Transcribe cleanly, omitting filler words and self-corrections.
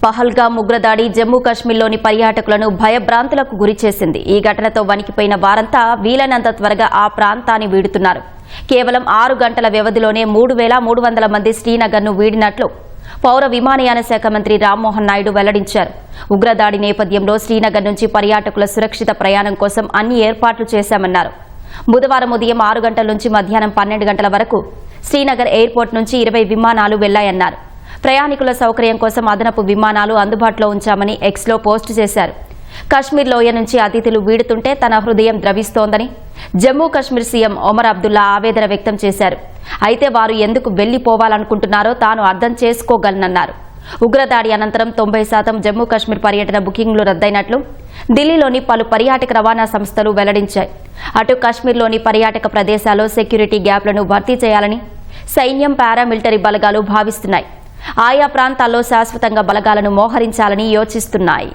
పహల్గామ్ ఉగ్రదాడి జమ్మూ కాశ్మీర్లోని పర్యాటకులను భయభ్రాంతులకు గురిచేసింది. ఈ ఘటనతో వణికిపోయిన వారంతా వీలైనంత త్వరగా ఆ ప్రాంతాన్ని వీడుతున్నారు. కేవలం 6 గంటల వ్యవధిలోనే 3,300 మంది శ్రీనగర్ను వీడినట్లు పౌర విమానయాన శాఖ మంత్రి రామ్మోహన్ నాయుడు వెల్లడించారు. ఉగ్రదాడి నేపథ్యంలో శ్రీనగర్ నుంచి పర్యాటకుల సురక్షిత ప్రయాణం కోసం అన్ని ఏర్పాట్లు చేశామన్నారు. బుధవారం ఉదయం 6 గంటల నుంచి మధ్యాహ్నం 12 గంటల వరకు శ్రీనగర్ ఎయిర్పోర్ట్ నుంచి 20 విమానాలు వెళ్లాయన్నారు. ప్రయాణికుల సౌకర్యం కోసం అదనపు విమానాలు అందుబాటులో ఉంచామని ఎక్స్లో పోస్టు చేశారు. కశ్మీర్ లోయ నుంచి అతిథులు వీడుతుంటే తన హృదయం ద్రవిస్తోందని జమ్మూ కశ్మీర్ సీఎం ఒమర్ అబ్దుల్లా ఆవేదన వ్యక్తం చేశారు. అయితే వారు ఎందుకు వెళ్లిపోవాలనుకుంటున్నారో తాను అర్థం చేసుకోగలనన్నారు. ఉగ్రదాడి అనంతరం 90% జమ్మూ కశ్మీర్ పర్యటన బుకింగ్లు రద్దయినట్లు ఢిల్లీలోని పలు పర్యాటక రవాణా సంస్థలు వెల్లడించాయి. అటు కశ్మీర్లోని పర్యాటక ప్రదేశాల్లో సెక్యూరిటీ గ్యాప్లను భర్తీ చేయాలని సైన్యం, పారామిలిటరీ బలగాలు భావిస్తున్నాయి. ఆయా ప్రాంతాల్లో శాశ్వతంగా బలగాలను మోహరించాలని యోచిస్తున్నాయి.